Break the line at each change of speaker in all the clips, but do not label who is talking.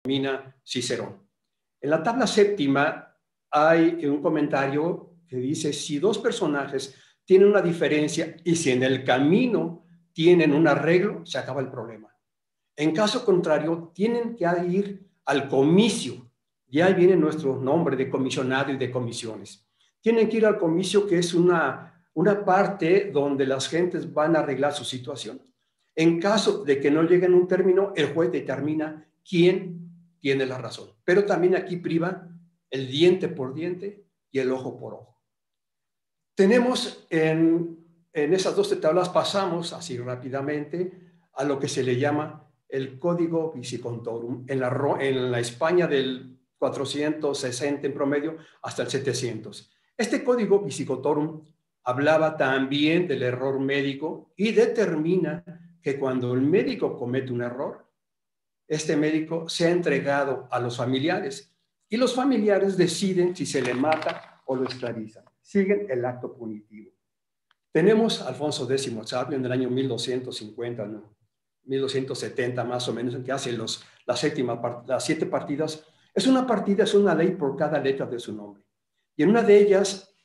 denomina Cicerón. En la tabla séptima hay un comentario que dice, si dos personajes tienen una diferencia y si en el camino tienen un arreglo, se acaba el problema. En caso contrario, tienen que ir al comicio. Y ahí viene nuestro nombre de comisionado y de comisiones. Tienen que ir al comicio, que es una parte donde las gentes van a arreglar su situación. En caso de que no lleguen a un término, el juez determina quién tiene la razón. Pero también aquí priva el diente por diente y el ojo por ojo. Tenemos en esas dos tablas, pasamos así rápidamente a lo que se le llama el Código Visicontorum en la España del 460 en promedio hasta el 700. Este Código Visicontorum hablaba también del error médico y determina que cuando el médico comete un error, este médico sea entregado a los familiares y los familiares deciden si se le mata o lo esclavizan. Siguen el acto punitivo. Tenemos a Alfonso X el Sabio en el año 1250, ¿no? 1270 más o menos, en que hace las 7 partidas. Es una ley por cada letra de su nombre. Y en una de ellas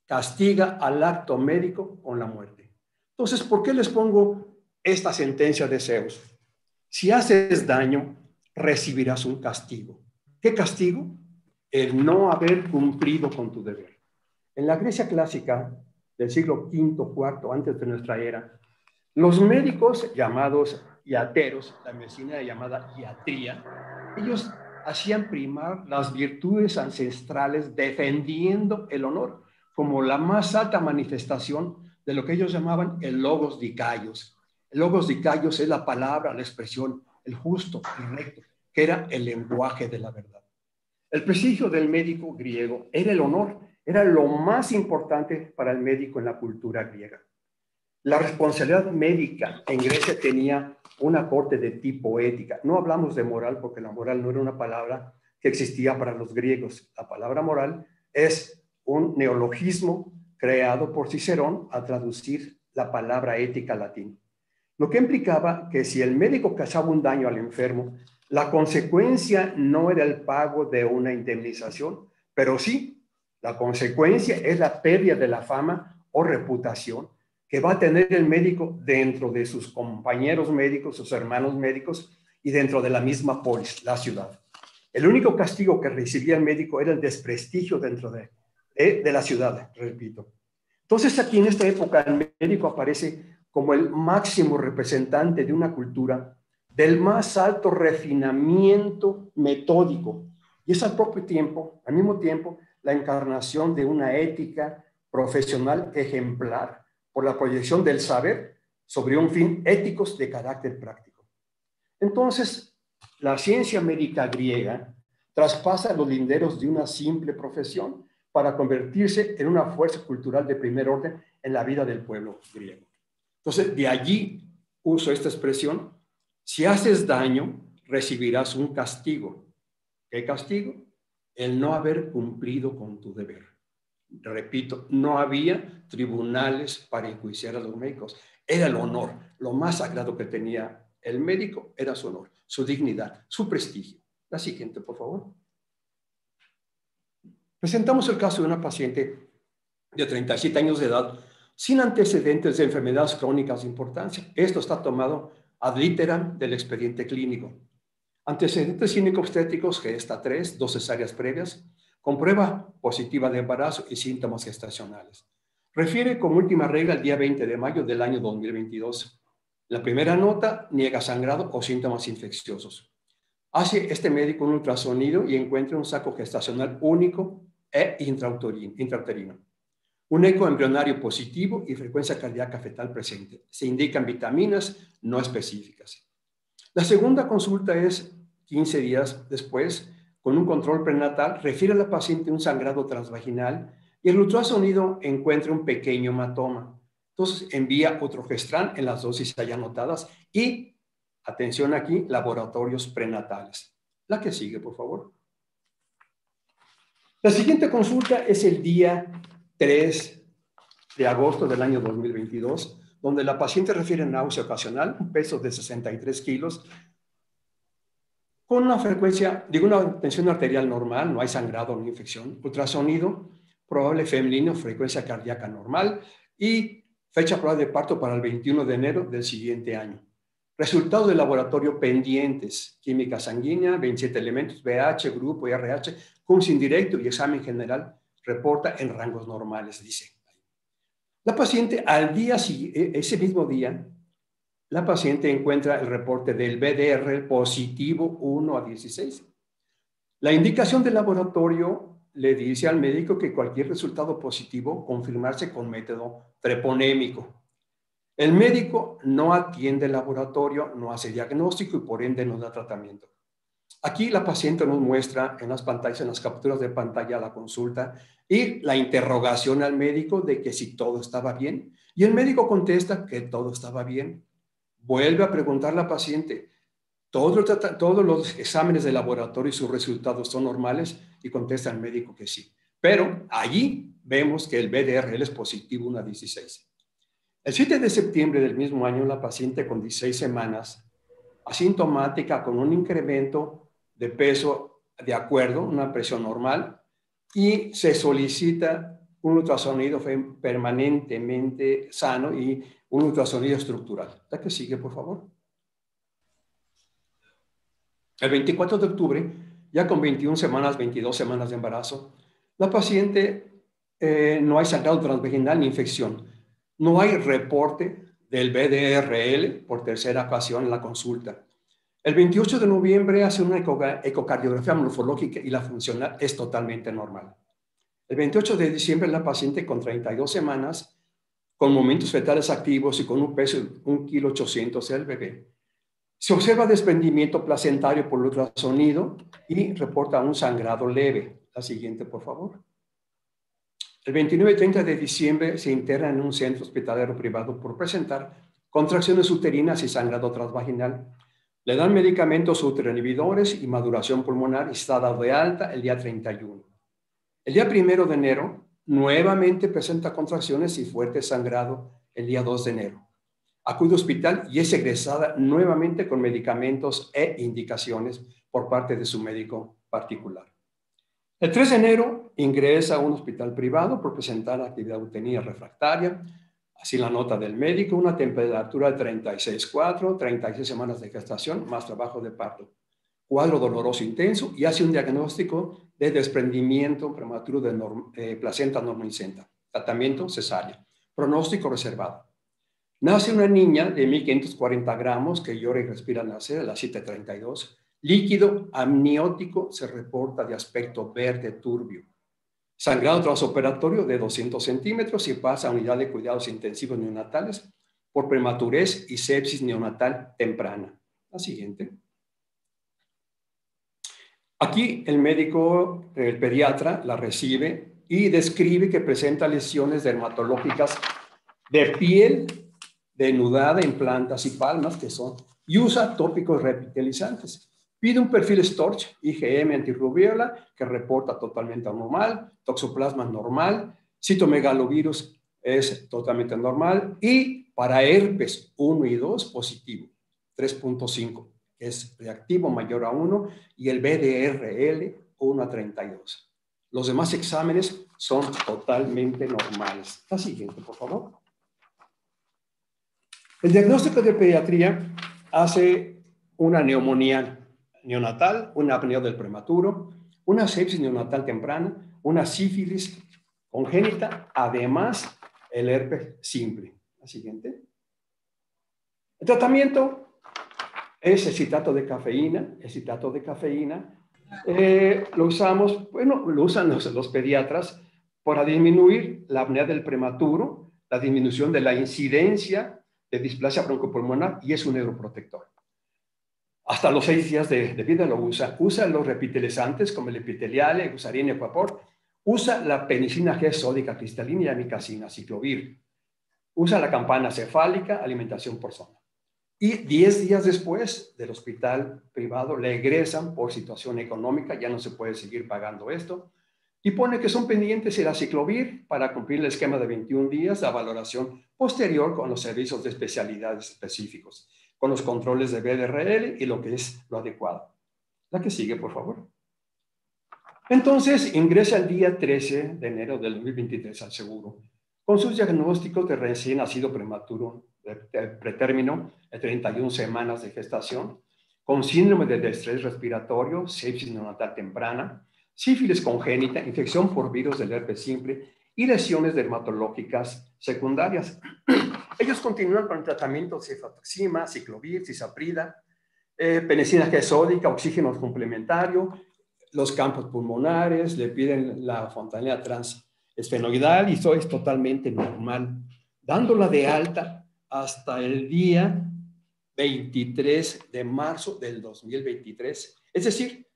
castiga al acto médico con la muerte. Entonces, ¿por qué les pongo esta sentencia de Zeus? Si haces daño, recibirás un castigo. ¿Qué castigo? El no haber cumplido con tu deber. En la Grecia clásica del siglo V, IV, antes de nuestra era, los médicos llamados iateros, la medicina llamada iatría, ellos hacían primar las virtudes ancestrales defendiendo el honor como la más alta manifestación de lo que ellos llamaban el logos dikaios. El logos dikaios es la palabra, la expresión, el justo, el recto, que era el lenguaje de la verdad. El prestigio del médico griego era el honor, era lo más importante para el médico en la cultura griega. La responsabilidad médica en Grecia tenía una corte de tipo ética. No hablamos de moral porque la moral no era una palabra que existía para los griegos. La palabra moral es un neologismo creado por Cicerón a traducir la palabra ética al latín. Lo que implicaba que si el médico causaba un daño al enfermo, la consecuencia no era el pago de una indemnización, pero sí, la consecuencia es la pérdida de la fama o reputación que va a tener el médico dentro de sus compañeros médicos, sus hermanos médicos y dentro de la misma polis, la ciudad. El único castigo que recibía el médico era el desprestigio dentro de la ciudad, repito. Entonces aquí en esta época el médico aparece como el máximo representante de una cultura del más alto refinamiento metódico y es al mismo tiempo, la encarnación de una ética profesional ejemplar por la proyección del saber sobre un fin éticos de carácter práctico. Entonces, la ciencia médica griega traspasa los linderos de una simple profesión para convertirse en una fuerza cultural de primer orden en la vida del pueblo griego. Entonces, de allí uso esta expresión: si haces daño, recibirás un castigo. ¿Qué castigo? El no haber cumplido con tu deber. Repito, no había tribunales para enjuiciar a los médicos. Era el honor. Lo más sagrado que tenía el médico era su honor, su dignidad, su prestigio. La siguiente, por favor. Presentamos el caso de una paciente de 37 años de edad sin antecedentes de enfermedades crónicas de importancia. Esto está tomado ad literam del expediente clínico. Antecedentes gineco-obstétricos, gesta 3, 2 cesáreas previas, con prueba positiva de embarazo y síntomas gestacionales. Refiere como última regla el día 20 de mayo del año 2022. La primera nota niega sangrado o síntomas infecciosos. Hace este médico un ultrasonido y encuentra un saco gestacional único e intrauterino. Un eco embrionario positivo y frecuencia cardíaca fetal presente. Se indican vitaminas no específicas. La segunda consulta es 15 días después, con un control prenatal, refiere a la paciente un sangrado transvaginal y el ultrasonido encuentra un pequeño hematoma. Entonces envía otro Gestran en las dosis allá anotadas y, atención aquí, laboratorios prenatales. La que sigue, por favor. La siguiente consulta es el día 3 de agosto del año 2022, donde la paciente refiere náusea ocasional, un peso de 63 kilos, con una frecuencia, digo, una tensión arterial normal, no hay sangrado ni infección, ultrasonido, probable femenino, frecuencia cardíaca normal y fecha probable de parto para el 21 de enero del siguiente año. Resultados de laboratorio pendientes, química sanguínea, 27 elementos, BH, grupo, RH, CUMS indirecto y examen general, reporta en rangos normales, dice. La paciente al día, ese mismo día, la paciente encuentra el reporte del BDR positivo 1 a 16. La indicación del laboratorio le dice al médico que cualquier resultado positivo confirmarse con método treponémico. El médico no atiende el laboratorio, no hace diagnóstico y por ende no da tratamiento. Aquí la paciente nos muestra en las pantallas, en las capturas de pantalla, la consulta y la interrogación al médico de que si todo estaba bien. Y el médico contesta que todo estaba bien. Vuelve a preguntar a la paciente, todos los exámenes de laboratorio y sus resultados son normales y contesta el médico que sí. Pero allí vemos que el BDRL es positivo 1 a 16. El 7 de septiembre del mismo año, la paciente con 16 semanas, asintomática con un incremento de peso de acuerdo, una presión normal, y se solicita un ultrasonido permanentemente sano y un ultrasonido estructural. ¿La que sigue, por favor? El 24 de octubre, ya con 21 semanas, 22 semanas de embarazo, la paciente no hay sangrado transvaginal ni infección. No hay reporte del BDRL por tercera ocasión en la consulta. El 28 de noviembre hace una ecocardiografía morfológica y la funcional es totalmente normal. El 28 de diciembre la paciente con 32 semanas, con momentos fetales activos y con un peso de 1,8 kg el bebé. Se observa desprendimiento placentario por ultrasonido y reporta un sangrado leve. La siguiente, por favor. El 29 y 30 de diciembre se interna en un centro hospitalario privado por presentar contracciones uterinas y sangrado transvaginal. Le dan medicamentos uteroinhibidores y maduración pulmonar y está dado de alta el día 31. El día 1 de enero nuevamente presenta contracciones y fuerte sangrado el día 2 de enero. Acude al hospital y es egresada nuevamente con medicamentos e indicaciones por parte de su médico particular. El 3 de enero ingresa a un hospital privado por presentar actividad uterina refractaria, así la nota del médico, una temperatura de 36,4, 36 semanas de gestación, más trabajo de parto, cuadro doloroso intenso y hace un diagnóstico de desprendimiento prematuro de placenta normalizenta, tratamiento cesárea, pronóstico reservado. Nace una niña de 1,540 gramos que llora y respira al nacer a las 7:32. Líquido amniótico se reporta de aspecto verde turbio. Sangrado transoperatorio de 200 centímetros y pasa a unidad de cuidados intensivos neonatales por prematurez y sepsis neonatal temprana. La siguiente. Aquí el médico, el pediatra, la recibe y describe que presenta lesiones dermatológicas de piel denudada en plantas y palmas, y usa tópicos revitalizantes. Pide un perfil Storch, IgM antirrubiola, que reporta totalmente anormal, toxoplasma normal, citomegalovirus es totalmente normal, y para herpes 1 y 2 positivo, 3.5, es reactivo mayor a 1, y el BDRL 1 a 32. Los demás exámenes son totalmente normales. La siguiente, por favor. El diagnóstico de pediatría hace una neumonía neonatal, una apnea del prematuro, una sepsis neonatal temprana, una sífilis congénita, además el herpes simple. La siguiente. El tratamiento es el citrato de cafeína. El citrato de cafeína lo usamos, bueno, lo usan los pediatras para disminuir la apnea del prematuro, la disminución de la incidencia de displasia broncopulmonar y es un neuroprotector. Hasta los 6 días de vida lo usa. Usa los repitelizantes como el epiteliale, gusarina, equapor. Usa la penicilina G sódica cristalina y amicacina, ciclovir. Usa la campana cefálica, alimentación por zona. Y 10 días después del hospital privado le egresan por situación económica, ya no se puede seguir pagando esto, y pone que son pendientes el aciclovir para cumplir el esquema de 21 días, la valoración posterior con los servicios de especialidades específicos, con los controles de BDRL y lo que es lo adecuado. La que sigue, por favor. Entonces, ingresa el día 13 de enero del 2023 al seguro, con sus diagnósticos de recién nacido prematuro, de pretérmino, de 31 semanas de gestación, con síndrome de estrés respiratorio, sepsis neonatal temprana, sífilis congénita, infección por virus del herpes simple y lesiones dermatológicas secundarias. Ellos continúan con el tratamiento de cefotaxima, ciclovir, cisaprida, penicilina G sódica, oxígeno complementario, los campos pulmonares, le piden la fontanela transesfenoidal y eso es totalmente normal, dándola de alta hasta el día 23 de marzo del 2023. Es decir,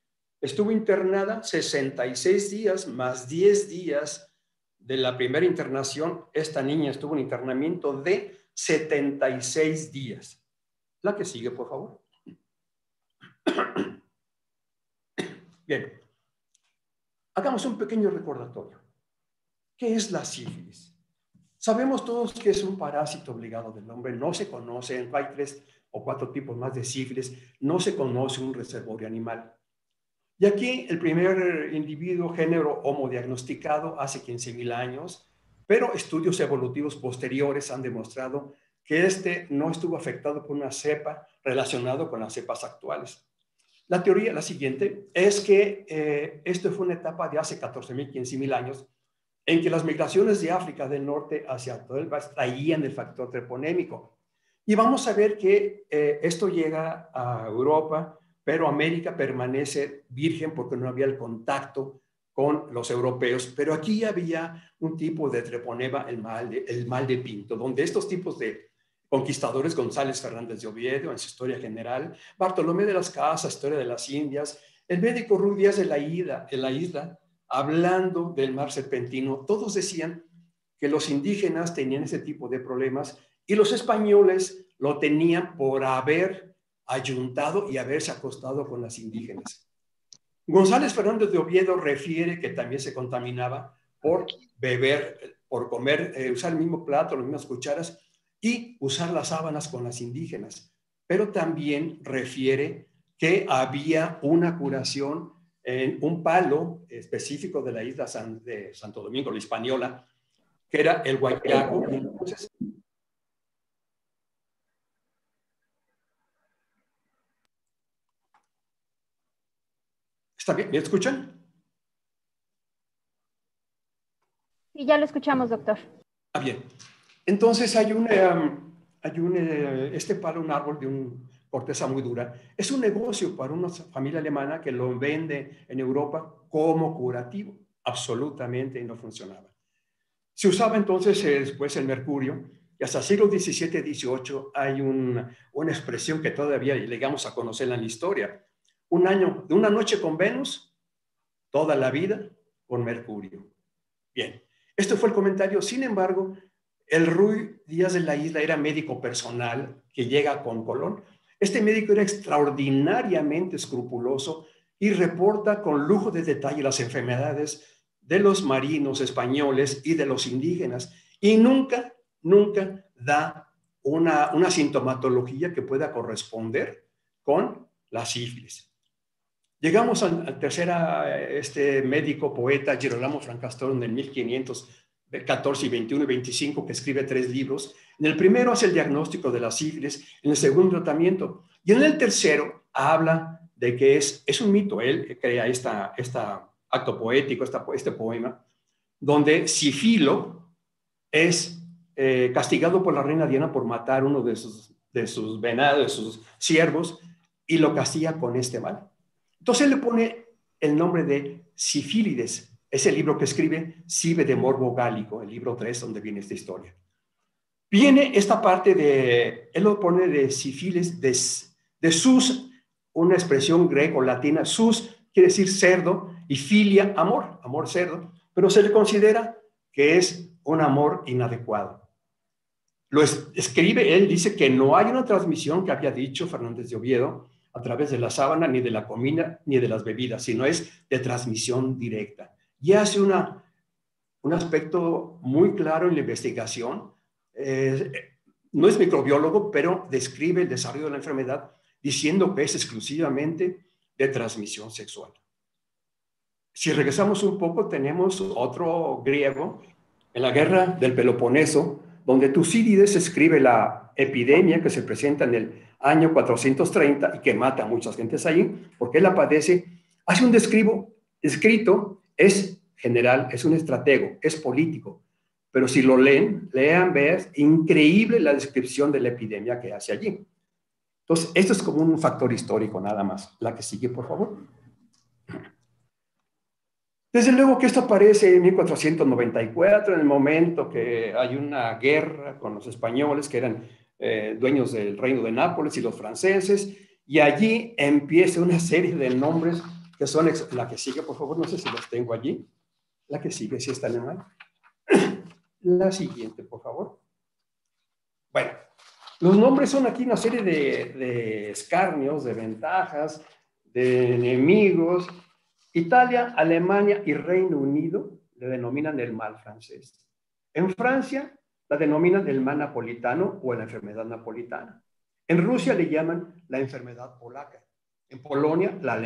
estuvo internada 66 días más 10 días de la primera internación. Esta niña estuvo en internamiento de 76 días. La que sigue, por favor. Bien, hagamos un pequeño recordatorio. ¿Qué es la sífilis? Sabemos todos que es un parásito obligado del hombre, no se conoce, hay 3 o 4 tipos más de sífilis, no se conoce un reservorio animal. Y aquí el primer individuo género Homo diagnosticado hace 15.000 años, pero estudios evolutivos posteriores han demostrado que este no estuvo afectado por una cepa relacionado con las cepas actuales. La teoría, la siguiente, es que esto fue una etapa de hace 14.000, 15.000 años, en que las migraciones de África del Norte hacia todo el país traían el factor treponémico. Y vamos a ver que esto llega a Europa, pero América permanece virgen porque no había el contacto con los europeos. Pero aquí había un tipo de treponema, el mal de Pinto, donde estos tipos de conquistadores, González Fernández de Oviedo, en su Historia General, Bartolomé de las Casas, Historia de las Indias, el médico Ruy Díaz de la Isla, hablando del mar serpentino, todos decían que los indígenas tenían ese tipo de problemas y los españoles lo tenían por haber ayuntado y haberse acostado con las indígenas. González Fernández de Oviedo refiere que también se contaminaba por beber, por comer, usar el mismo plato, las mismas cucharas y usar las sábanas con las indígenas. Pero también refiere que había una curación en un palo específico de la isla de Santo Domingo, la Hispaniola, que era el huaycaco. Y entonces, ¿está bien? ¿Me escuchan?
Sí, ya lo escuchamos, doctor.
Ah, bien. Entonces este palo, un árbol de una corteza muy dura, es un negocio para una familia alemana que lo vende en Europa como curativo. Absolutamente no funcionaba. Se usaba entonces después el mercurio y hasta el siglo XVII-XVIII hay una expresión que todavía llegamos a conocerla en la historia. De una noche con Venus, toda la vida con Mercurio. Bien, esto fue el comentario. Sin embargo, el Ruy Díaz de la Isla era médico personal que llega con Colón. Este médico era extraordinariamente escrupuloso y reporta con lujo de detalle las enfermedades de los marinos españoles y de los indígenas. Y nunca da una sintomatología que pueda corresponder con la sífilis. Llegamos al tercer médico, poeta, Girolamo Francescoli, en el 1514 y 21 y 25, que escribe 3 libros. En el primero hace el diagnóstico de la sífilis, en el segundo tratamiento, y en el tercero habla de que es un mito. Él crea este acto poético, este poema, donde Sifilo es castigado por la reina Diana por matar uno de sus venados, de sus siervos, y lo castiga con este mal. Entonces él le pone el nombre de Sifílides, es el libro que escribe Sive de Morbo Gálico, el libro 3, donde viene esta historia. Viene esta parte él lo pone de sífilis, de sus, una expresión greco-latina, sus quiere decir cerdo, y filia, amor cerdo, pero se le considera que es un amor inadecuado. Lo escribe, él dice que no hay una transmisión que había dicho Fernández de Oviedo a través de la sábana, ni de la comida, ni de las bebidas, sino es de transmisión directa. Y hace un aspecto muy claro en la investigación. No es microbiólogo, pero describe el desarrollo de la enfermedad diciendo que es exclusivamente de transmisión sexual. Si regresamos un poco, tenemos otro griego en la guerra del Peloponeso, donde Tucídides escribe la epidemia que se presenta en el año 430 y que mata a muchas gentes ahí, porque él la padece. Hace un escrito, es general, es un estratego, es político, pero si lo lean, vean, increíble la descripción de la epidemia que hace allí. Entonces, esto es como un factor histórico nada más. La que sigue, por favor. Desde luego que esto aparece en 1494, en el momento que hay una guerra con los españoles, que eran dueños del reino de Nápoles, y los franceses, y allí empieza una serie de nombres que son... La que sigue, por favor, no sé si los tengo allí. La que sigue, si está en mal. La siguiente, por favor. Bueno, los nombres son aquí una serie de escarnios, de ventajas, de enemigos. Italia, Alemania y Reino Unido le denominan el mal francés. En Francia la denominan el mal napolitano o la enfermedad napolitana. En Rusia le llaman la enfermedad polaca. En Polonia la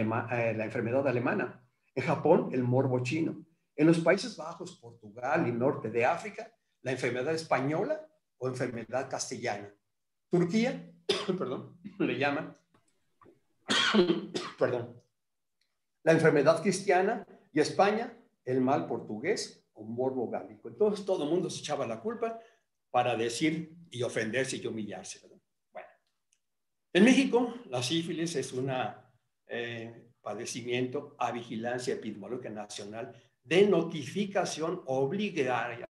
enfermedad alemana. En Japón el morbo chino. En los Países Bajos, Portugal y norte de África la enfermedad española o enfermedad castellana. Turquía, perdón, le llaman, perdón, la enfermedad cristiana, y España, el mal portugués o morbo gálico. Entonces todo el mundo se echaba la culpa para decir y ofenderse y humillarse, ¿verdad? Bueno, en México la sífilis es un padecimiento a vigilancia epidemiológica nacional de notificación obligada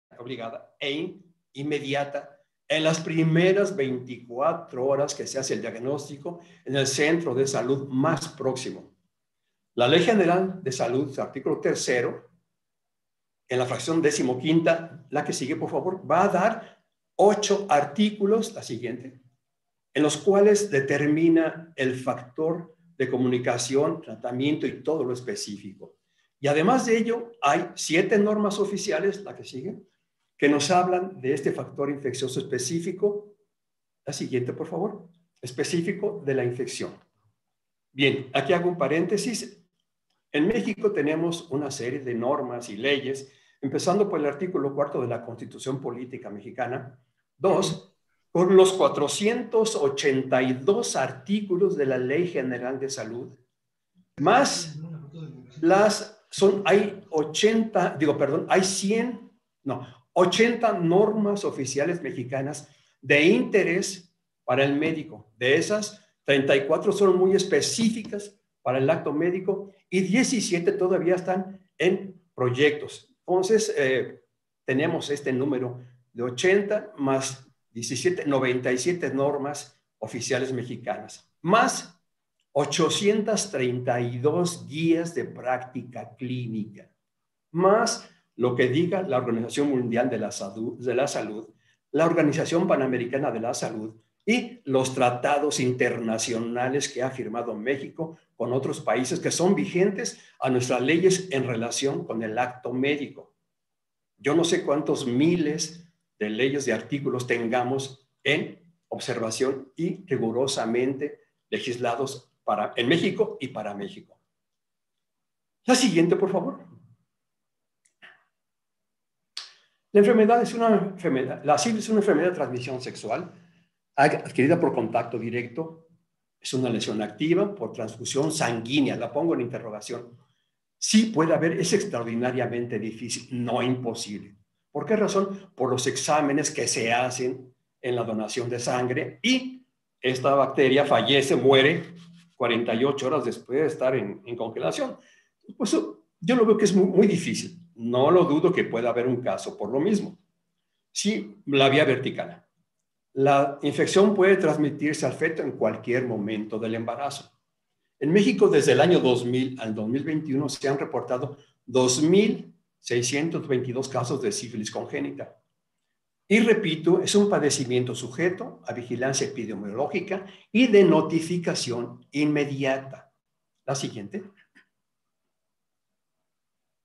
e inmediata en las primeras 24 horas que se hace el diagnóstico en el centro de salud más próximo. La Ley General de Salud, artículo 3º, en la fracción 15ª, la que sigue, por favor, va a dar 8 artículos, la siguiente, en los cuales determina el factor de comunicación, tratamiento y todo lo específico. Y además de ello, hay 7 normas oficiales, la que sigue, que nos hablan de este factor infeccioso específico. La siguiente, por favor, específico de la infección. Bien, aquí hago un paréntesis. En México tenemos una serie de normas y leyes, empezando por el artículo 4 de la Constitución Política Mexicana, 2, con los 482 artículos de la Ley General de Salud, más hay 80 normas oficiales mexicanas de interés para el médico. De esas, 34 son muy específicas para el acto médico y 17 todavía están en proyectos. Entonces, tenemos este número de 80 más 17, 97 normas oficiales mexicanas, más 832 guías de práctica clínica, más lo que diga la Organización Mundial de la Salud, la Organización Panamericana de la Salud y los tratados internacionales que ha firmado México con otros países que son vigentes a nuestras leyes en relación con el acto médico. Yo no sé cuántos miles de leyes de artículos tengamos en observación y rigurosamente legislados en México y para México. La siguiente, por favor. La sífilis es una enfermedad de transmisión sexual adquirida por contacto directo. Es una lesión activa por transfusión sanguínea. La pongo en interrogación. Sí puede haber, es extraordinariamente difícil, no imposible. ¿Por qué razón? Por los exámenes que se hacen en la donación de sangre y esta bacteria fallece, muere 48 horas después de estar en congelación. Pues yo lo veo que es muy difícil. No lo dudo que pueda haber un caso por lo mismo. Sí, la vía vertical. La infección puede transmitirse al feto en cualquier momento del embarazo. En México, desde el año 2000 al 2021, se han reportado 2.622 casos de sífilis congénita. Y repito, es un padecimiento sujeto a vigilancia epidemiológica y de notificación inmediata. La siguiente.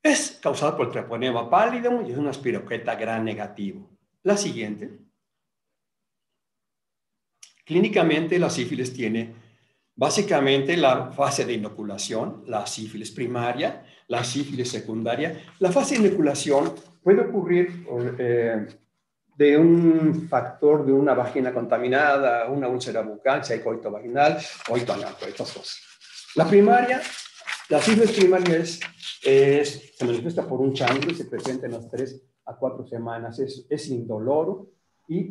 Es causada por el treponema pallidum y es una espiroqueta gram negativo. La siguiente. Clínicamente, la sífilis tiene Básicamente la fase de inoculación, la sífilis primaria, la sífilis secundaria. La fase de inoculación puede ocurrir de un factor de una vagina contaminada, una úlcera bucal, si hay coito vaginal, coito anal, estas cosas. La primaria, la sífilis primaria se manifiesta por un chancro y se presenta en las 3 a 4 semanas. Es indoloro y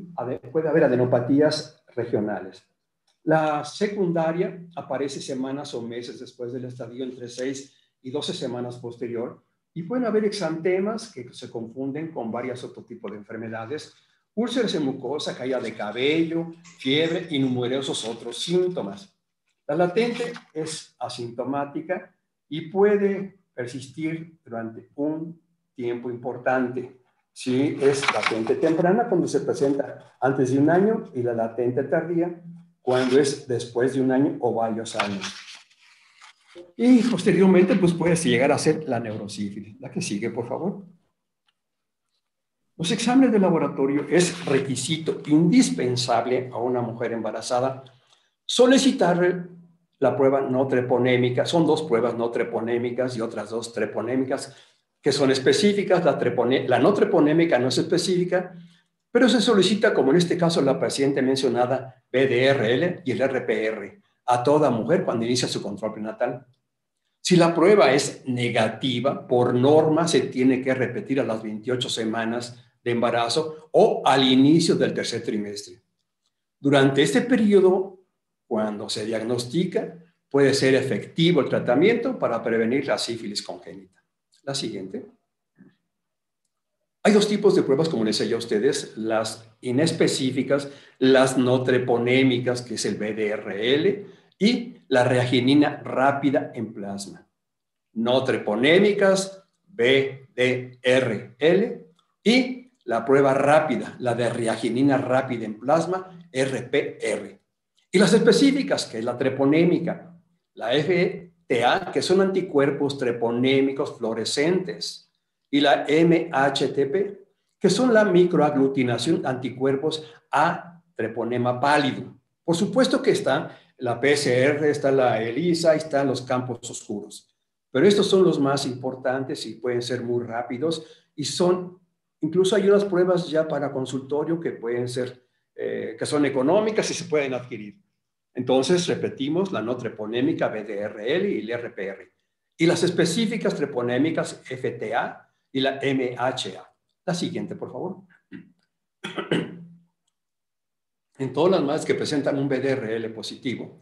puede haber adenopatías regionales. La secundaria aparece semanas o meses después del estadio, entre 6 y 12 semanas posterior, y pueden haber exantemas que se confunden con varios otros tipos de enfermedades, úlceras en mucosa, caída de cabello, fiebre y numerosos otros síntomas. La latente es asintomática y puede persistir durante un tiempo importante. Sí, es latente temprana cuando se presenta antes de un año y la latente tardía cuando es después de un año o varios años. Y posteriormente, pues puede llegar a ser la neurosífilis. La que sigue, por favor. Los exámenes de laboratorio es requisito indispensable a una mujer embarazada solicitar la prueba no treponémica. Son 2 pruebas no treponémicas y otras 2 treponémicas que son específicas. La no treponémica no es específica, pero se solicita, como en este caso la paciente mencionada, VDRL y el RPR a toda mujer cuando inicia su control prenatal. Si la prueba es negativa, por norma se tiene que repetir a las 28 semanas de embarazo o al inicio del tercer trimestre. Durante este periodo, cuando se diagnostica, puede ser efectivo el tratamiento para prevenir la sífilis congénita. La siguiente. Hay 2 tipos de pruebas, como les decía a ustedes, las inespecíficas, las no treponémicas, que es el VDRL, y la reagenina rápida en plasma. No treponémicas, VDRL, y la prueba rápida, la de reagenina rápida en plasma, RPR. Y las específicas, que es la treponémica, la FTA, que son anticuerpos treponémicos fluorescentes, y la MHTP, que son la microaglutinación anticuerpos a treponema pálido. Por supuesto que está la PCR, está la ELISA, están los campos oscuros, pero estos son los más importantes y pueden ser muy rápidos y incluso hay unas pruebas ya para consultorio que pueden ser, que son económicas y se pueden adquirir. Entonces, repetimos, la no treponémica VDRL y el RPR. Y las específicas treponémicas FTA y la MHA. La siguiente, por favor. En todas las madres que presentan un VDRL positivo,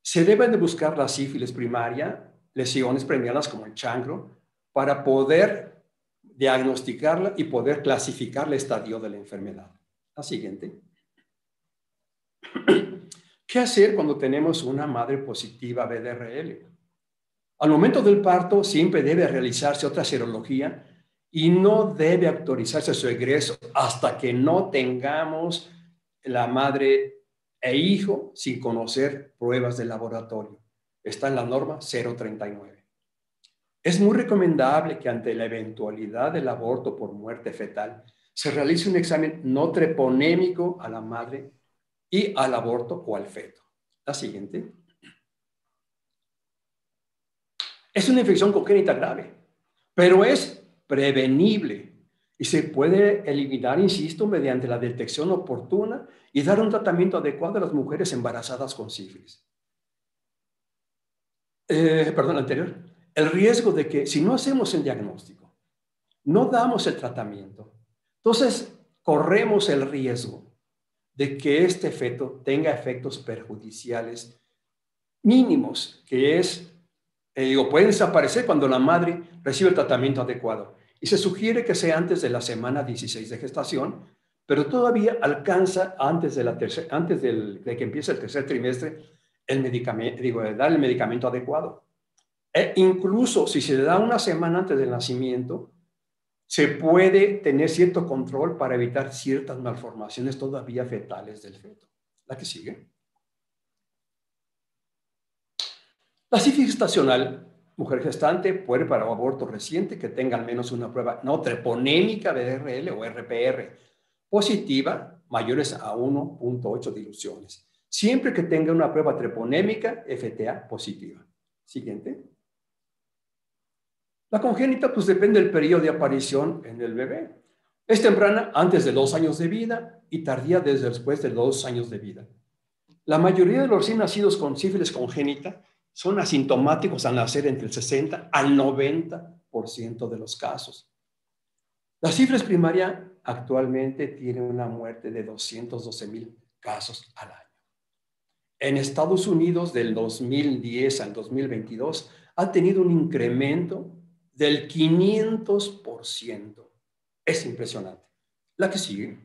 se deben de buscar la sífilis primaria, lesiones premiadas como el chancro, para poder diagnosticarla y poder clasificar el estadio de la enfermedad. La siguiente. ¿Qué hacer cuando tenemos una madre positiva VDRL? Al momento del parto siempre debe realizarse otra serología y no debe autorizarse su egreso hasta que no tengamos la madre e hijo sin conocer pruebas de laboratorio. Está en la norma 039. Es muy recomendable que ante la eventualidad del aborto por muerte fetal se realice un examen no treponémico a la madre y al aborto o al feto. La siguiente. Es una infección congénita grave, pero es prevenible y se puede eliminar, insisto, mediante la detección oportuna y dar un tratamiento adecuado a las mujeres embarazadas con sífilis. Anterior. El riesgo de que si no hacemos el diagnóstico, no damos el tratamiento, entonces corremos el riesgo de que este feto tenga efectos perjudiciales mínimos, que es, pueden desaparecer cuando la madre recibe el tratamiento adecuado. Y se sugiere que sea antes de la semana 16 de gestación, pero todavía alcanza antes de que empiece el tercer trimestre dar el medicamento adecuado. E incluso si se le da una semana antes del nacimiento, se puede tener cierto control para evitar ciertas malformaciones todavía fetales del feto. La que sigue. La sífilis estacional, mujer gestante, puede para un aborto reciente que tenga al menos una prueba no treponémica VDRL o RPR positiva, mayores a 1.8 diluciones. siempre que tenga una prueba treponémica FTA positiva. Siguiente. La congénita, pues depende del periodo de aparición en el bebé. Es temprana antes de 2 años de vida y tardía desde después de 2 años de vida. La mayoría de los recién nacidos con sífilis congénita son asintomáticos al nacer entre el 60 al 90% de los casos. La sífilis primaria actualmente tiene una muerte de 212,000 casos al año. En Estados Unidos, del 2010 al 2022, ha tenido un incremento del 500%. Es impresionante. La que sigue.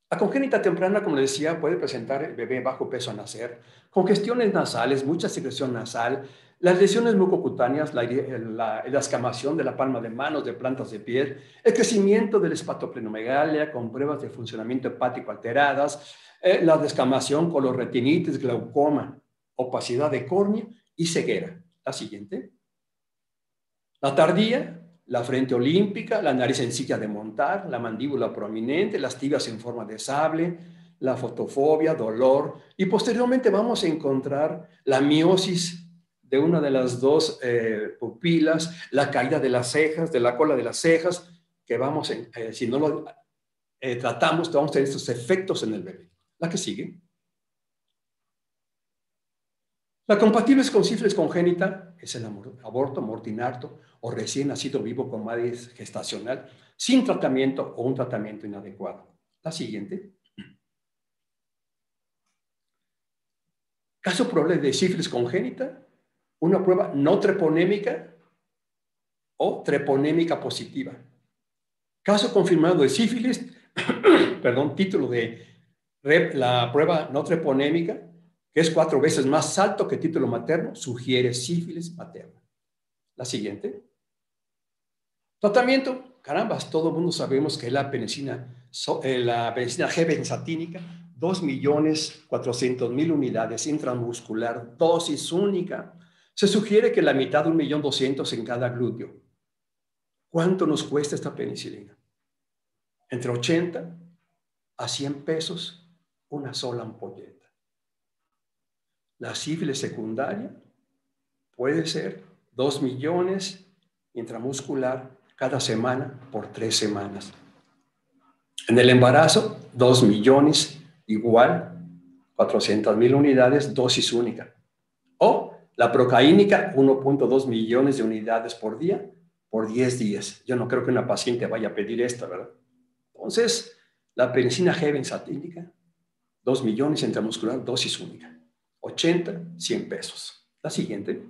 La congénita temprana, como les decía, puede presentar el bebé bajo peso al nacer, congestiones nasales, mucha secreción nasal, las lesiones mucocutáneas, la escamación de la palma de manos, de plantas de piel, el crecimiento de la hepatoplenomegalia con pruebas de funcionamiento hepático alteradas, la descamación, colorretinitis, glaucoma, opacidad de córnea y ceguera. La siguiente. La tardía, la frente olímpica, la nariz sencilla de montar, la mandíbula prominente, las tibias en forma de sable, la fotofobia, dolor, y posteriormente vamos a encontrar la miosis de una de las dos pupilas, la caída de las cejas, de la cola de las cejas, que si no lo tratamos, vamos a tener estos efectos en el bebé. La que sigue. La compatibles con sífilis congénita es el aborto, mortinarto o recién nacido vivo con madre gestacional sin tratamiento o un tratamiento inadecuado. La siguiente. Caso probable de sífilis congénita, una prueba no treponémica o treponémica positiva. Caso confirmado de sífilis, perdón, título de la prueba no treponémica, que es 4 veces más alto que título materno, sugiere sífilis materna. La siguiente. Tratamiento. Carambas, todo el mundo sabemos que la penicilina G-benzatínica, 2.400.000 unidades intramuscular, dosis única. Se sugiere que la mitad de 1.200.000 en cada glúteo. ¿Cuánto nos cuesta esta penicilina? Entre 80 a 100 pesos una sola ampolleta. La sífilis secundaria puede ser 2 millones intramuscular cada semana por 3 semanas. En el embarazo, 2 millones igual, 400.000 unidades, dosis única. O la procaínica, 1.2 millones de unidades por día, por 10 días. Yo no creo que una paciente vaya a pedir esto, ¿verdad? Entonces, la penicilina G-benzatínica, 2 millones intramuscular, dosis única. 80, 100 pesos. La siguiente.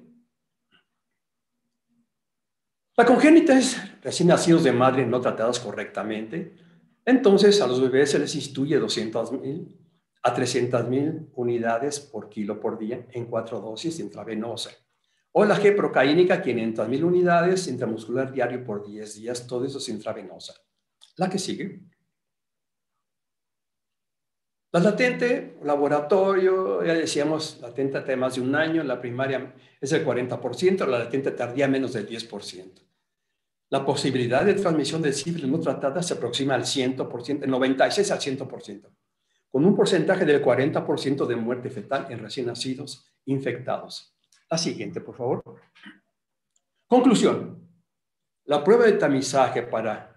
La congénita es recién nacidos de madre no tratados correctamente. Entonces, a los bebés se les instruye 200.000 a 300.000 unidades por kilo por día en 4 dosis intravenosa. O la G-procaínica, 500.000 unidades intramuscular diario por 10 días, todo eso es intravenosa. La que sigue. La latente, laboratorio, ya decíamos, latente de más de un año, la primaria es el 40%, la latente tardía menos del 10%. La posibilidad de transmisión de sífilis no tratada se aproxima al 100%, el 96 al 100%, con un porcentaje del 40% de muerte fetal en recién nacidos infectados. La siguiente, por favor. Conclusión. La prueba de tamizaje para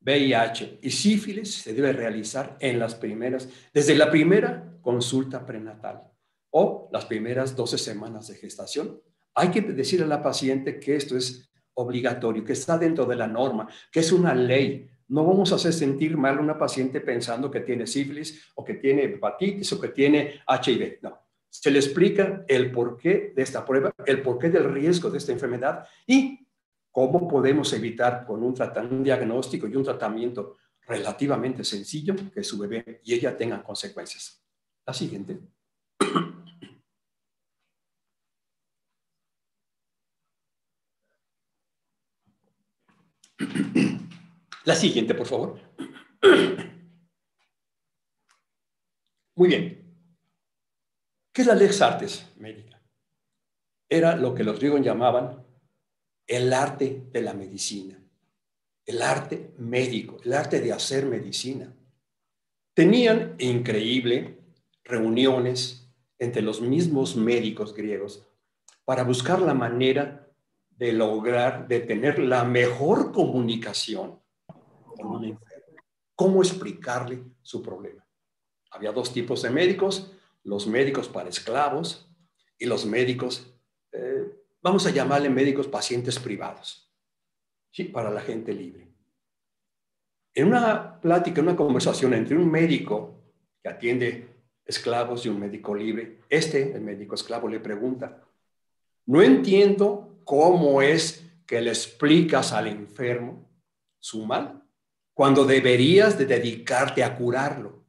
VIH y sífilis se debe realizar desde la primera consulta prenatal o las primeras 12 semanas de gestación. Hay que decirle a la paciente que esto es obligatorio, que está dentro de la norma, que es una ley. No vamos a hacer sentir mal a una paciente pensando que tiene sífilis o que tiene hepatitis o que tiene HIV. No. Se le explica el porqué de esta prueba, el porqué del riesgo de esta enfermedad y cómo podemos evitar con un diagnóstico y un tratamiento relativamente sencillo que su bebé y ella tengan consecuencias. La siguiente. La siguiente, por favor. Muy bien. ¿Qué es la Lex Artes médica? Era lo que los griegos llamaban el arte de la medicina, el arte médico, el arte de hacer medicina. Tenían increíble reuniones entre los mismos médicos griegos para buscar la manera de lograr, de tener la mejor comunicación con un enfermo. ¿Cómo explicarle su problema? Había dos tipos de médicos, los médicos para esclavos y los médicos, vamos a llamarle médicos pacientes privados, ¿sí? Para la gente libre. En una plática, en una conversación entre un médico que atiende esclavos y un médico libre, el médico esclavo, le pregunta: no entiendo cómo es que le explicas al enfermo su mal cuando deberías de dedicarte a curarlo.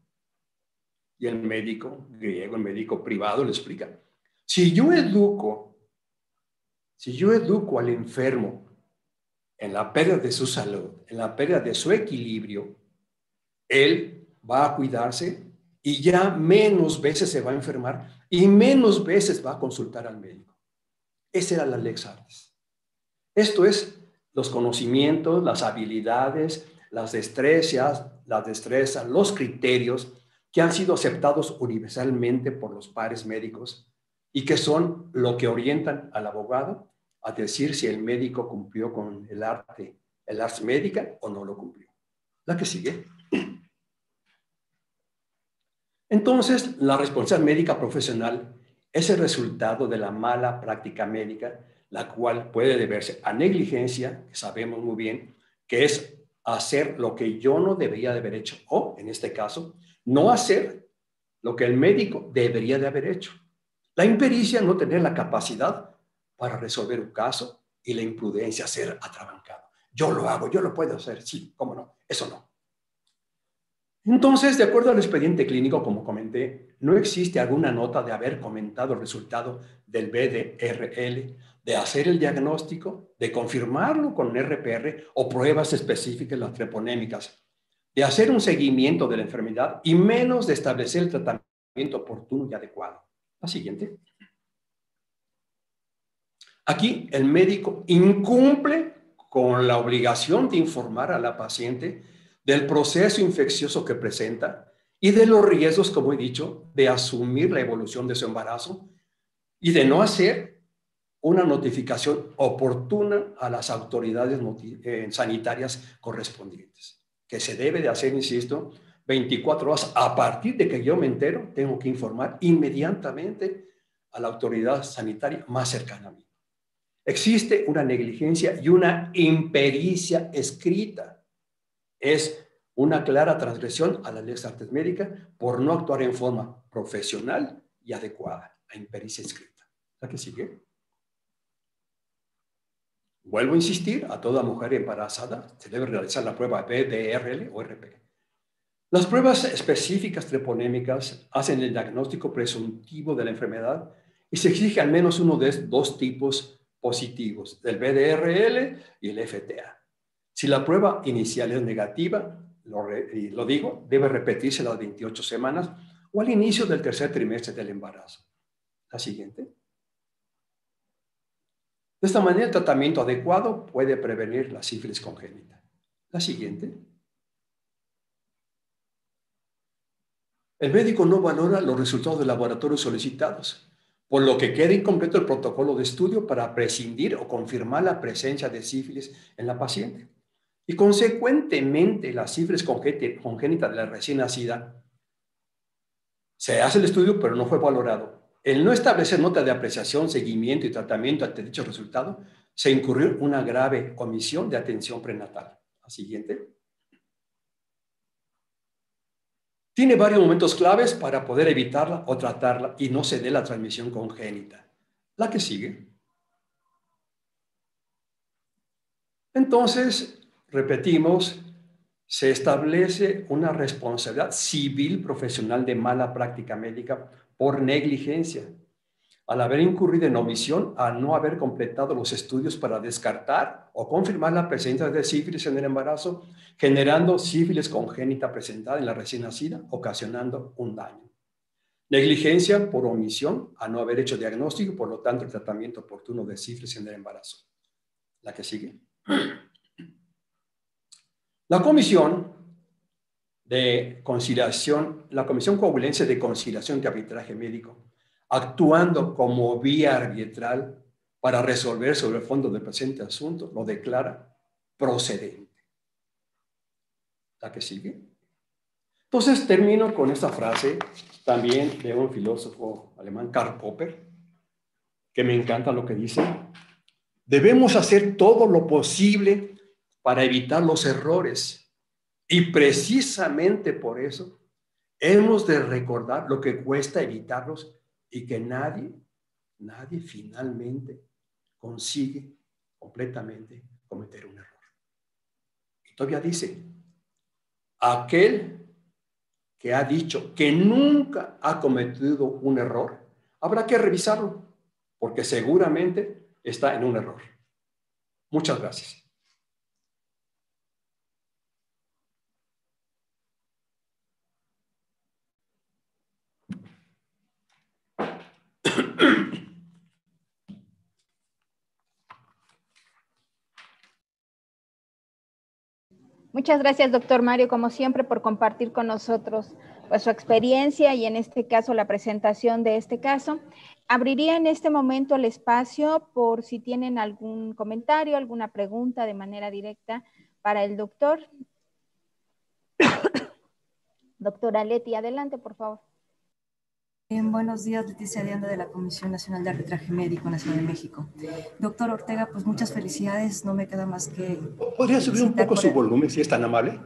Y el médico griego, el médico privado, le explica: si yo educo al enfermo en la pérdida de su salud, en la pérdida de su equilibrio, él va a cuidarse y ya menos veces se va a enfermar y menos veces va a consultar al médico. Esa era la Lex Artis. Esto es los conocimientos, las habilidades, las destrezas, los criterios que han sido aceptados universalmente por los pares médicos y que son lo que orientan al abogado a decir si el médico cumplió con el ars médica o no lo cumplió. La que sigue. Entonces, la responsabilidad médica profesional es el resultado de la mala práctica médica, la cual puede deberse a negligencia, que sabemos muy bien, que es hacer lo que yo no debería de haber hecho, o, en este caso, no hacer lo que el médico debería de haber hecho. La impericia, no tener la capacidad para resolver un caso, y la imprudencia, ser atrabancado. Yo lo hago, yo lo puedo hacer, sí, cómo no, eso no. Entonces, de acuerdo al expediente clínico, como comenté, no existe alguna nota de haber comentado el resultado del BDRL, de hacer el diagnóstico, de confirmarlo con RPR o pruebas específicas, las treponémicas, de hacer un seguimiento de la enfermedad y menos de establecer el tratamiento oportuno y adecuado. La siguiente. Aquí el médico incumple con la obligación de informar a la paciente del proceso infeccioso que presenta y de los riesgos, como he dicho, de asumir la evolución de su embarazo y de no hacer una notificación oportuna a las autoridades sanitarias correspondientes, que se debe de hacer, insisto, 24 horas. A partir de que yo me entero, tengo que informar inmediatamente a la autoridad sanitaria más cercana a mí. Existe una negligencia y una impericia escrita. Es una clara transgresión a la Lex Artis Medica por no actuar en forma profesional y adecuada. La impericia escrita. ¿La que sigue? Vuelvo a insistir, a toda mujer embarazada se debe realizar la prueba BDRL o RP. Las pruebas específicas treponémicas hacen el diagnóstico presuntivo de la enfermedad y se exige al menos uno de dos tipos positivos, el BDRL y el FTA. Si la prueba inicial es negativa, lo digo, debe repetirse a las 28 semanas o al inicio del tercer trimestre del embarazo. La siguiente. De esta manera, el tratamiento adecuado puede prevenir la sífilis congénita. La siguiente. El médico no valora los resultados de laboratorio solicitados, por lo que queda incompleto el protocolo de estudio para prescindir o confirmar la presencia de sífilis en la paciente. Y consecuentemente, la sífilis congénita de la recién nacida, se hace el estudio, pero no fue valorado. El no establecer nota de apreciación, seguimiento y tratamiento ante dicho resultado, se incurrió una grave omisión de atención prenatal. La siguiente. Tiene varios momentos claves para poder evitarla o tratarla y no se dé la transmisión congénita. La que sigue. Entonces, repetimos, se establece una responsabilidad civil profesional de mala práctica médica por negligencia, al haber incurrido en omisión, al no haber completado los estudios para descartar o confirmar la presencia de sífilis en el embarazo, generando sífilis congénita presentada en la recién nacida, ocasionando un daño. Negligencia por omisión, a no haber hecho diagnóstico y por lo tanto el tratamiento oportuno de sífilis en el embarazo. La que sigue. La comisión de conciliación, la Comisión Coahuilense de Conciliación de Arbitraje Médico, actuando como vía arbitral para resolver sobre el fondo del presente asunto, lo declara procedente. ¿La que sigue? Entonces termino con esta frase también de un filósofo alemán, Karl Popper, que me encanta lo que dice: debemos hacer todo lo posible para evitar los errores, y precisamente por eso hemos de recordar lo que cuesta evitarlos y que nadie finalmente consigue completamente cometer un error. Y todavía dice, aquel que ha dicho que nunca ha cometido un error, habrá que revisarlo, porque seguramente está en un error. Muchas gracias.
Muchas gracias, doctor Mario, como siempre, por compartir con nosotros pues, su experiencia y en este caso la presentación de este caso. Abriría en este momento el espacio por si tienen algún comentario, alguna pregunta de manera directa para el doctor. Doctora Leti, adelante, por favor.
Buenos días, Leticia Dianda de la Comisión Nacional de Arbitraje Médico en la Ciudad de México. Doctor Ortega, pues muchas felicidades, no me queda más que...
¿Podría subir un poco su volumen, si es tan amable?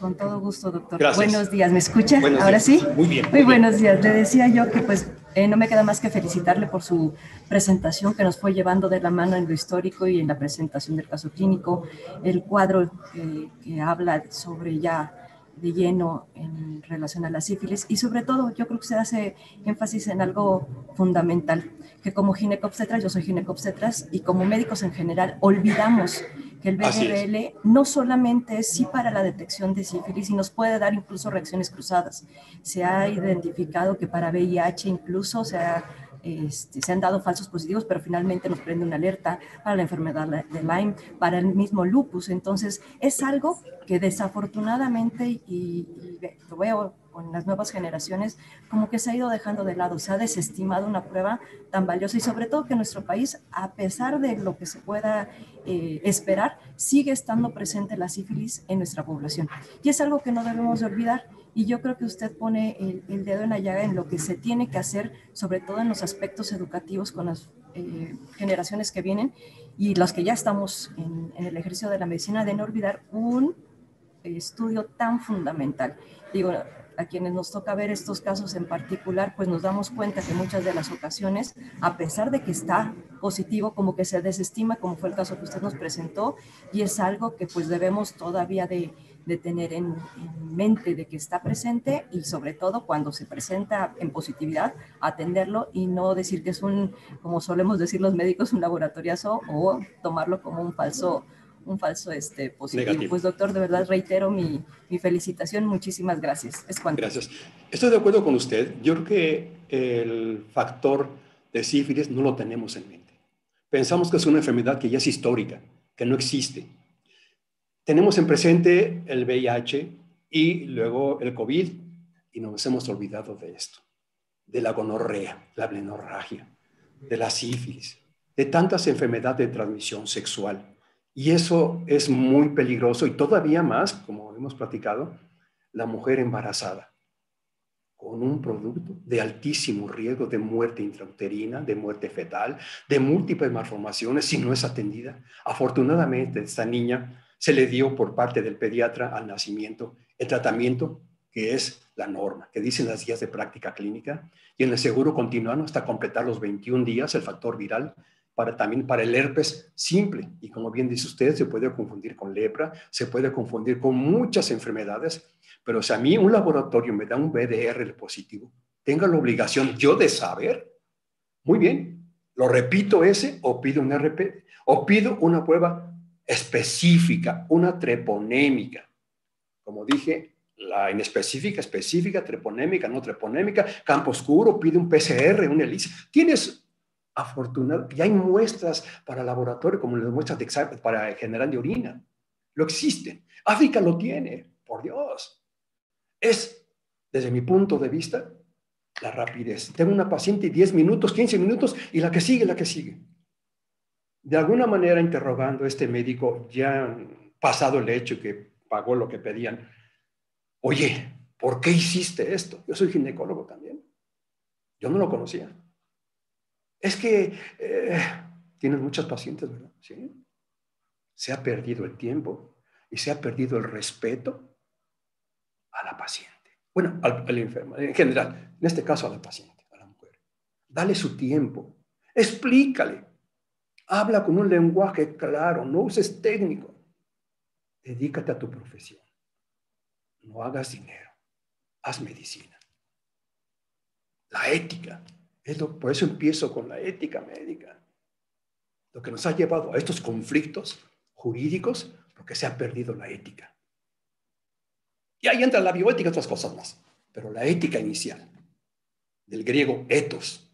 Con todo gusto, doctor.
Gracias.
Buenos días, ¿me escucha?
Buenos
¿Ahora
días.
sí?
Muy bien.
Muy buenos días. Le decía yo que pues no me queda más que felicitarle por su presentación que nos fue llevando de la mano en lo histórico y en la presentación del caso clínico, el cuadro que habla sobre ya de lleno en relación a la sífilis y sobre todo yo creo que se hace énfasis en algo fundamental, que como ginecobstetras, yo soy ginecobstetras y como médicos en general olvidamos que el BRL no solamente es sí para la detección de sífilis y nos puede dar incluso reacciones cruzadas. Se ha identificado que para VIH incluso se han dado falsos positivos, pero finalmente nos prende una alerta para la enfermedad de Lyme, para el mismo lupus. Entonces, es algo que desafortunadamente, y lo veo con las nuevas generaciones, como que se ha ido dejando de lado, se ha desestimado una prueba tan valiosa y sobre todo que nuestro país, a pesar de lo que se pueda esperar, sigue estando presente la sífilis en nuestra población. Y es algo que no debemos de olvidar. Y yo creo que usted pone el dedo en la llaga en lo que se tiene que hacer, sobre todo en los aspectos educativos con las generaciones que vienen y los que ya estamos en el ejercicio de la medicina, de no olvidar un estudio tan fundamental. Digo, a quienes nos toca ver estos casos en particular, pues nos damos cuenta que muchas de las ocasiones, a pesar de que está positivo, como que se desestima, como fue el caso que usted nos presentó, y es algo que pues debemos todavía de tener en mente de que está presente y sobre todo cuando se presenta en positividad, atenderlo y no decir que es un, como solemos decir los médicos, un laboratoriazo o tomarlo como un falso positivo. Negativo. Pues doctor, de verdad reitero mi felicitación, muchísimas gracias. Es cuanto.
Gracias. Estoy de acuerdo con usted. Yo creo que el factor de sífilis no lo tenemos en mente. Pensamos que es una enfermedad que ya es histórica, que no existe. Tenemos en presente el VIH y luego el COVID y nos hemos olvidado de esto, de la gonorrea, la blenorragia, de la sífilis, de tantas enfermedades de transmisión sexual. Y eso es muy peligroso y todavía más, como hemos platicado, la mujer embarazada con un producto de altísimo riesgo de muerte intrauterina, de muerte fetal, de múltiples malformaciones si no es atendida. Afortunadamente, esta niña se le dio por parte del pediatra al nacimiento el tratamiento que es la norma, que dicen las guías de práctica clínica, y en el seguro continuano hasta completar los 21 días el factor viral, también para el herpes simple. Y como bien dice usted, se puede confundir con lepra, se puede confundir con muchas enfermedades, pero si a mí un laboratorio me da un BDR positivo, tenga la obligación yo de saber, muy bien, lo repito ese o pido un RP, o pido una prueba específica, una treponémica. Como dije, la inespecífica, específica, treponémica, no treponémica, campo oscuro, pide un PCR, un ELISA. Tienes, afortunado, y hay muestras para laboratorio, como las muestras de examen para general de orina. Lo existen. África lo tiene, por Dios. es, desde mi punto de vista, la rapidez. Tengo una paciente 10 minutos, 15 minutos y la que sigue, la que sigue. De alguna manera interrogando a este médico, ya pasado el hecho que pagó lo que pedían, oye, ¿por qué hiciste esto? Yo soy ginecólogo también. Yo no lo conocía. Es que tienes muchas pacientes, ¿verdad? Sí. Se ha perdido el tiempo y se ha perdido el respeto a la paciente. Bueno, al enfermo, en general, en este caso a la paciente, a la mujer. Dale su tiempo, explícale, habla con un lenguaje claro, no uses técnico. Dedícate a tu profesión. No hagas dinero, haz medicina. La ética, por eso empiezo con la ética médica. Lo que nos ha llevado a estos conflictos jurídicos, porque se ha perdido la ética. Y ahí entra la bioética y otras cosas más. Pero la ética inicial, del griego ethos,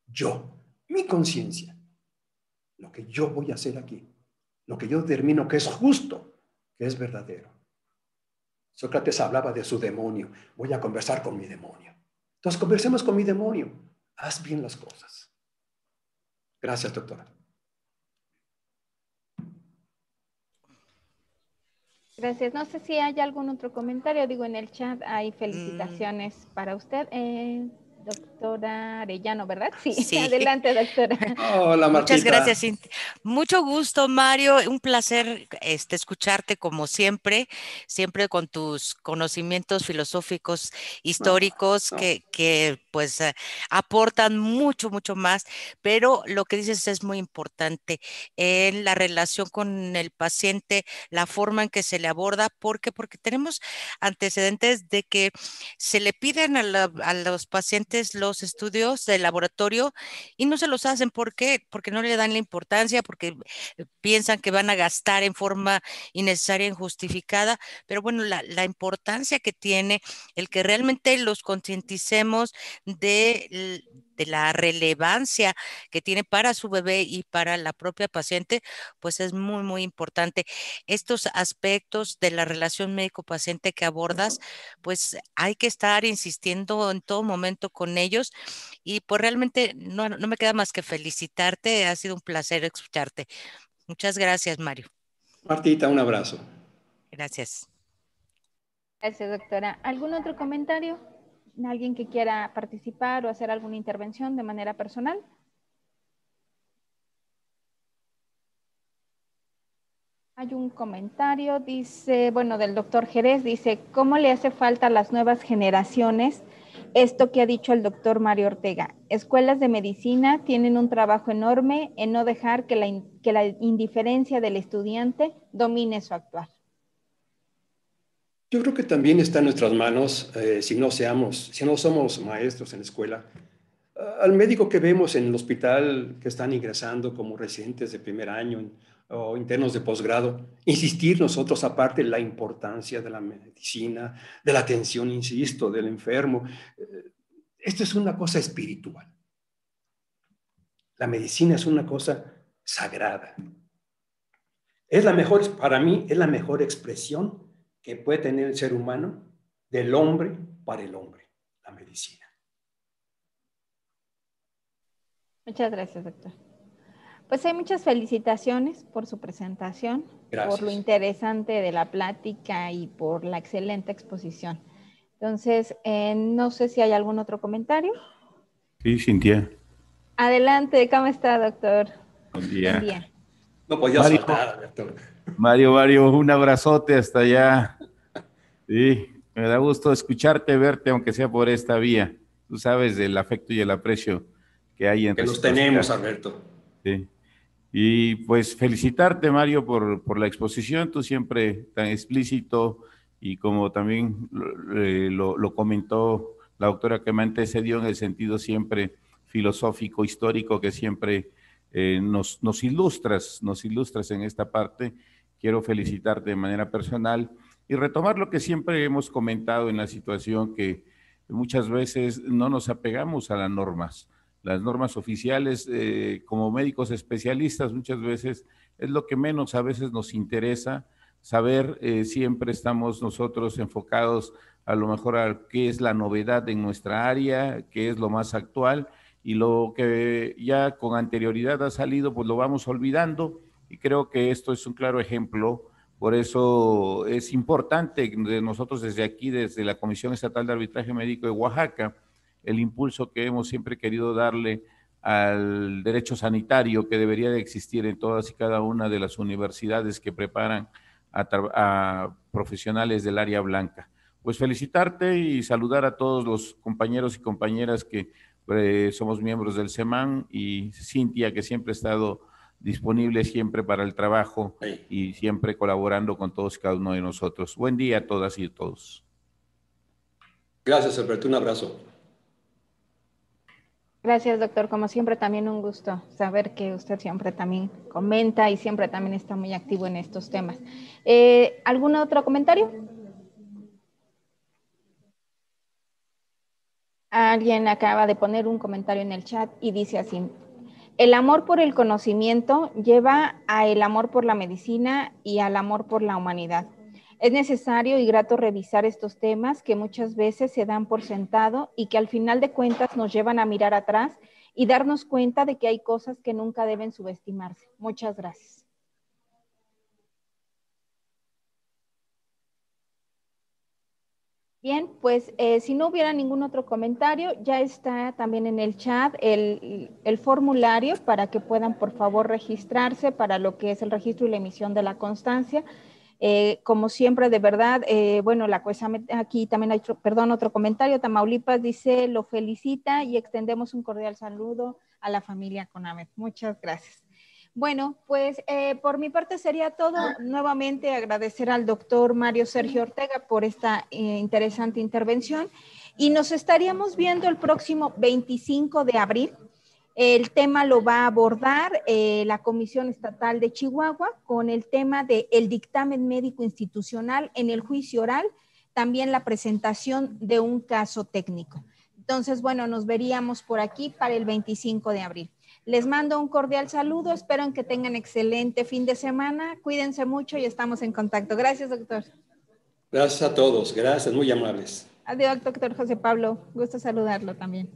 yo, mi conciencia, lo que yo voy a hacer aquí, lo que yo determino que es justo, que es verdadero. Sócrates hablaba de su demonio. Voy a conversar con mi demonio. Entonces, conversemos con mi demonio. Haz bien las cosas. Gracias, doctora.
Gracias. No sé si hay algún otro comentario. Digo, en el chat hay felicitaciones para usted. Doctora Arellano, ¿verdad? Sí.
Sí.
Adelante, doctora.
Hola, Martita.
Muchas gracias, Cintia. Mucho gusto, Mario. Un placer escucharte como siempre con tus conocimientos filosóficos, históricos, que pues aportan mucho más, pero lo que dices es muy importante en la relación con el paciente, la forma en que se le aborda, porque tenemos antecedentes de que se le piden a los pacientes los estudios de laboratorio y no se los hacen. ¿Por qué? Porque no le dan la importancia, porque piensan que van a gastar en forma innecesaria, injustificada, pero bueno, la importancia que tiene el que realmente los concienticemos de la relevancia que tiene para su bebé y para la propia paciente, pues es muy importante. Estos aspectos de la relación médico-paciente que abordas, pues hay que estar insistiendo en todo momento con ellos y pues realmente no me queda más que felicitarte. Ha sido un placer escucharte. Muchas gracias, Mario.
Martita, un abrazo.
Gracias.
Gracias, doctora. ¿Algún otro comentario? ¿Alguien que quiera participar o hacer alguna intervención de manera personal? Hay un comentario, dice, bueno, del doctor Jerez, dice, ¿cómo le hace falta a las nuevas generaciones esto que ha dicho el doctor Mario Ortega? Escuelas de medicina tienen un trabajo enorme en no dejar que la indiferencia del estudiante domine su actuar.
Yo creo que también está en nuestras manos, si no somos maestros en la escuela, al médico que vemos en el hospital que están ingresando como residentes de primer año o internos de posgrado, insistir nosotros aparte la importancia de la medicina, de la atención, insisto, del enfermo. Esto es una cosa espiritual. La medicina es una cosa sagrada. Para mí, es la mejor expresión que puede tener el ser humano del hombre para el hombre, la medicina.
Muchas gracias, doctor. Pues hay muchas felicitaciones por su presentación,
Gracias.
por lo interesante de la plática y por la excelente exposición. Entonces, no sé si hay algún otro comentario.
Sí, Cintia.
Adelante, ¿cómo está, doctor?
Buen día.
Buen día.
No podías faltar, doctor.
Mario, un abrazote hasta allá. Sí, me da gusto escucharte, verte, aunque sea por esta vía. Tú sabes del afecto y el aprecio que hay entre
que nos tenemos, Alberto.
Sí. Y pues felicitarte, Mario, por la exposición, tú siempre tan explícito y como también lo comentó la doctora que me antecedió en el sentido siempre filosófico, histórico, que siempre nos ilustras en esta parte. Quiero felicitarte de manera personal y retomar lo que siempre hemos comentado en la situación, que muchas veces no nos apegamos a las normas oficiales. Como médicos especialistas muchas veces es lo que menos a veces nos interesa saber. Siempre estamos nosotros enfocados a lo mejor a qué es la novedad en nuestra área, qué es lo más actual, y lo que ya con anterioridad ha salido, pues lo vamos olvidando, y creo que esto es un claro ejemplo. Por eso es importante de nosotros desde aquí, desde la Comisión Estatal de Arbitraje Médico de Oaxaca, el impulso que hemos siempre querido darle al derecho sanitario que debería de existir en todas y cada una de las universidades que preparan a profesionales del área blanca. Pues felicitarte y saludar a todos los compañeros y compañeras que somos miembros del CEMAN, y Cintia, que siempre ha estado disponible siempre para el trabajo y siempre colaborando con todos y cada uno de nosotros. Buen día a todas y a todos.
Gracias, Alberto. Un abrazo.
Gracias, doctor. Como siempre, también un gusto saber que usted siempre también comenta y siempre también está muy activo en estos temas. ¿Algún otro comentario? Alguien acaba de poner un comentario en el chat y dice así: el amor por el conocimiento lleva a el amor por la medicina y al amor por la humanidad. Es necesario y grato revisar estos temas que muchas veces se dan por sentado y que al final de cuentas nos llevan a mirar atrás y darnos cuenta de que hay cosas que nunca deben subestimarse. Muchas gracias. Bien, pues si no hubiera ningún otro comentario, ya está también en el chat el formulario para que puedan por favor registrarse para lo que es el registro y la emisión de la constancia. Como siempre, de verdad, bueno, la cosa, aquí también hay, otro comentario. Tamaulipas dice, lo felicita y extendemos un cordial saludo a la familia Conamed. Muchas gracias. Bueno, pues por mi parte sería todo. Nuevamente agradecer al doctor Mario Sergio Ortega por esta interesante intervención y nos estaríamos viendo el próximo 25 de abril. El tema lo va a abordar la Comisión Estatal de Chihuahua con el tema de el dictamen médico institucional en el juicio oral, también la presentación de un caso técnico. Entonces, bueno, nos veríamos por aquí para el 25 de abril. Les mando un cordial saludo, espero que tengan excelente fin de semana, cuídense mucho y estamos en contacto. Gracias, doctor.
Gracias a todos, gracias, muy amables.
Adiós, doctor José Pablo, gusto saludarlo también.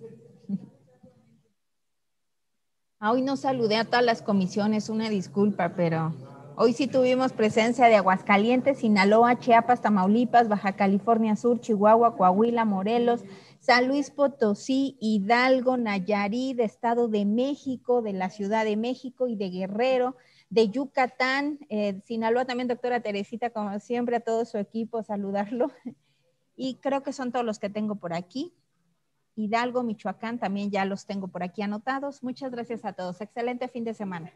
Hoy no saludé a todas las comisiones, una disculpa, pero hoy sí tuvimos presencia de Aguascalientes, Sinaloa, Chiapas, Tamaulipas, Baja California Sur, Chihuahua, Coahuila, Morelos, San Luis Potosí, Hidalgo, Nayarit, Estado de México, de la Ciudad de México y de Guerrero, de Yucatán, Sinaloa también, doctora Teresita, como siempre, a todo su equipo, saludarlo. Y creo que son todos los que tengo por aquí. Hidalgo, Michoacán, también ya los tengo por aquí anotados. Muchas gracias a todos. Excelente fin de semana.